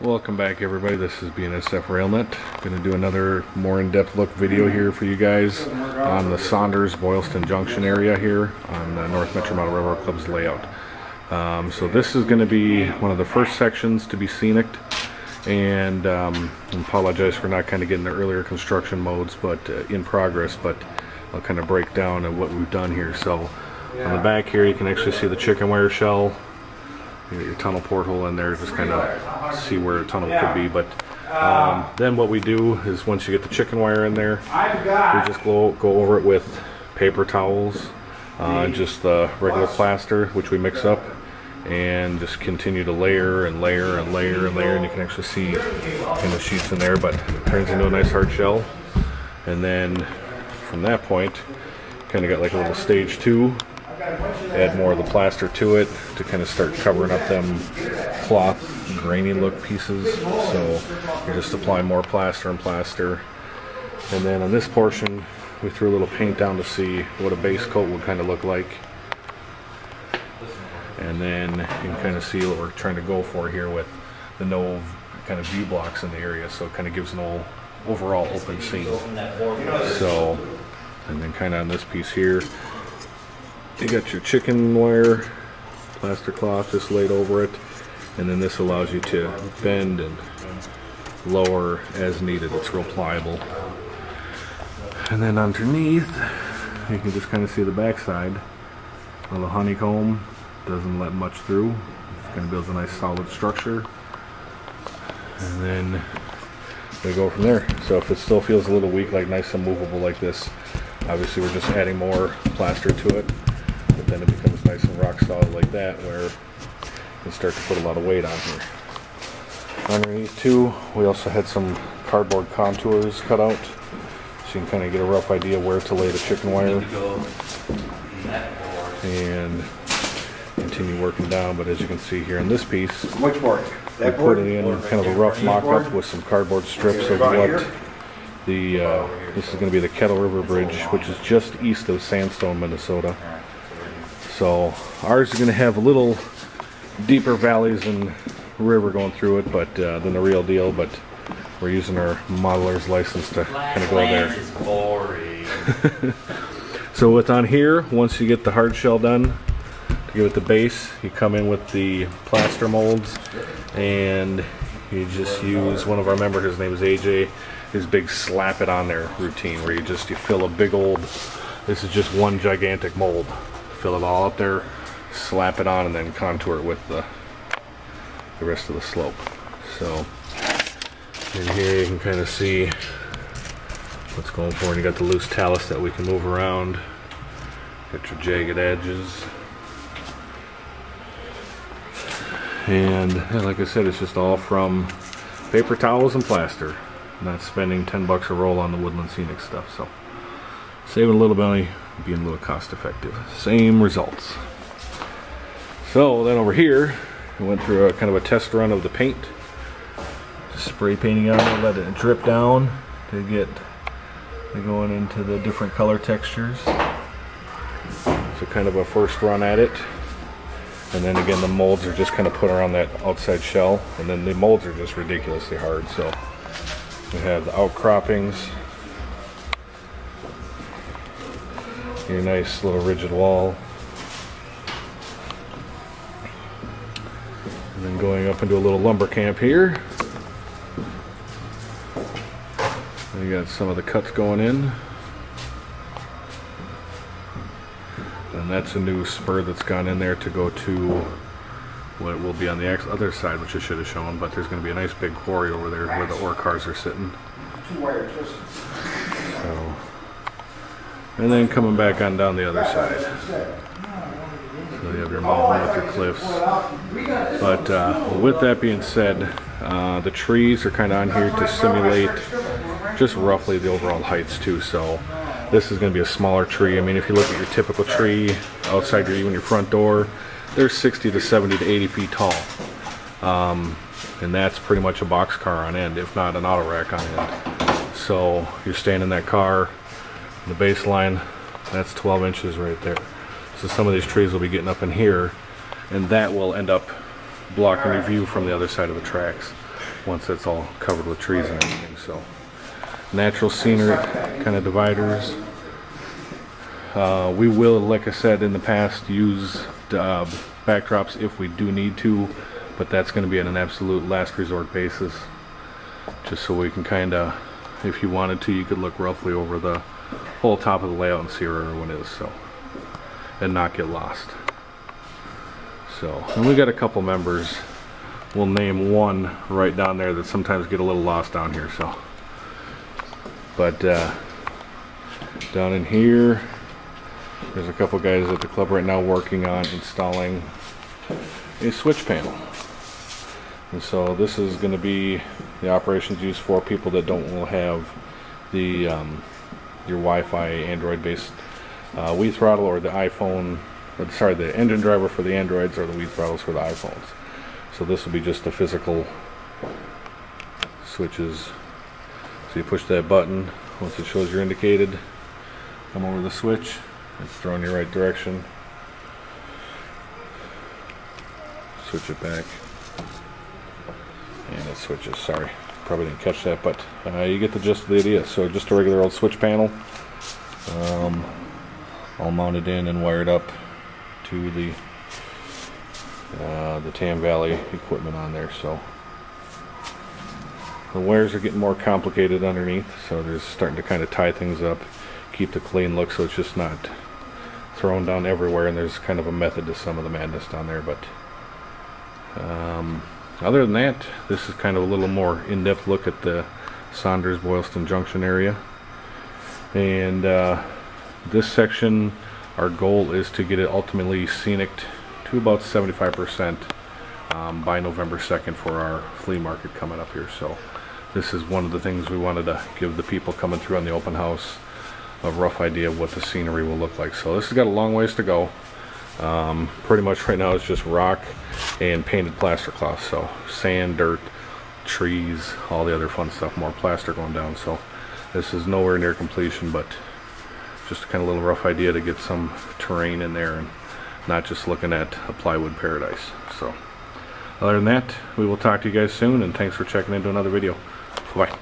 Welcome back everybody, this is BNSF RailNet. Going to do another more in-depth look video here for you guys on the Saunders Boylston Junction area here on North Metro Model Railroad Club's layout. So this is going to be one of the first sections to be scenic, and I apologize for not kind of getting the earlier construction modes but in progress, but I'll kind of break down what we've done here. So on the back here you can actually see the chicken wire shell. You got your tunnel porthole in there, just kind of see where a tunnel could be. But then what we do is once you get the chicken wire in there, we just go over it with paper towels, just the regular plaster, which we mix up, and just continue to layer and layer and layer and layer, and you can actually see kind of sheets in there, but it turns into a nice hard shell. And then from that point, kind of got like a little stage 2. Add more of the plaster to it to kind of start covering up them cloth grainy look pieces. So you just apply more plaster and plaster, and then on this portion we threw a little paint down to see what a base coat would kind of look like, and then you can kind of see what we're trying to go for here with the no kind of view blocks in the area, so it kind of gives an overall open scene. So, and then kind of on this piece here you got your chicken wire plaster cloth just laid over it, and then this allows you to bend and lower as needed. It's real pliable. And then underneath you can just kind of see the back side. A little honeycomb, doesn't let much through. It kind of builds a nice solid structure, and then we go from there. So if it still feels a little weak, like nice and movable like this, obviously we're just adding more plaster to it. But then it becomes nice and rock solid like that, where you can start to put a lot of weight on here. Underneath too, we also had some cardboard contours cut out, so you can kind of get a rough idea where to lay the chicken wire and continue working down. But as you can see here in this piece, we put it in kind of a rough mock-up with some cardboard strips of what this is going to be the Kettle River Bridge, which is just east of Sandstone, Minnesota. So ours is going to have a little deeper valleys and river going through it, but than the real deal. But we're using our modeler's license to kind of go there. Is boring. So with on here, once you get the hard shell done, to give it the base, you come in with the plaster molds, and you just use one of our members. His name is AJ. His big slap it on there routine, where you fill a big old. This is just one gigantic mold. Fill it all up there, slap it on, and then contour it with the rest of the slope. So in here you can kind of see what's going for, and you got the loose talus that we can move around. Got your jagged edges, and like I said, it's just all from paper towels and plaster. Not spending 10 bucks a roll on the Woodland Scenic stuff, so saving a little money, being a little cost effective. Same results. So then over here, we went through a kind of a test run of the paint. Just spray painting on it, let it drip down to get going into the different color textures. So kind of a first run at it. And then again, the molds are just kind of put around that outside shell, and then the molds are just ridiculously hard. So we have the outcroppings, your nice little rigid wall, and then going up into a little lumber camp here. You got some of the cuts going in, and that's a new spur that's gone in there to go to what will be on the other side, which I should have shown, but there's going to be a nice big quarry over there where the ore cars are sitting. So, and then coming back on down the other side. So you have your mountain with your cliffs. But with that being said, the trees are kind of on here to simulate just roughly the overall heights too. So this is going to be a smaller tree. I mean, if you look at your typical tree outside even your front door, they're 60 to 70 to 80 feet tall. And that's pretty much a boxcar on end, if not an auto rack on end. So you're staying in that car, the baseline, that's 12 inches right there. So some of these trees will be getting up in here, and that will end up blocking your view from the other side of the tracks. once it's all covered with trees and everything. So natural scenery kind of dividers. We will, like I said in the past, use backdrops if we do need to, but that's going to be on an absolute last resort basis, just so we can kind of, if you wanted to, you could look roughly over the whole top of the layout and see where everyone is, so, and not get lost. So, and we got a couple members, we'll name one right down there that sometimes get a little lost down here, so, but down in here there's a couple guys at the club right now working on installing a switch panel. And so this is going to be the operations used for people that don't have the your Wi-Fi Android based Wii throttle, or the iPhone, or sorry, the engine driver for the Androids, or the Wii throttles for the iPhones. So this will be just the physical switches. So you push that button, once it shows you're indicated, come over the switch, it's thrown in your right direction, switch it back, and it switches. Sorry, probably didn't catch that, but you get the gist of the idea. So just a regular old switch panel, all mounted in and wired up to the Tam Valley equipment on there. So the wires are getting more complicated underneath, so they're starting to kind of tie things up, keep the clean look, so it's just not thrown down everywhere, and there's kind of a method to some of the madness down there. But other than that, this is kind of a little more in-depth look at the Saunders Boylston Junction area. And this section, our goal is to get it ultimately scenic to about 75% by November 2nd for our flea market coming up here. So this is one of the things we wanted to give the people coming through on the open house a rough idea of what the scenery will look like. So this has got a long ways to go. Pretty much right now it's just rock and painted plaster cloth, so sand, dirt, trees, all the other fun stuff, more plaster going down. So this is nowhere near completion, but just kind of a little rough idea to get some terrain in there and not just looking at a plywood paradise. So other than that, we will talk to you guys soon, and thanks for checking into another video. Bye.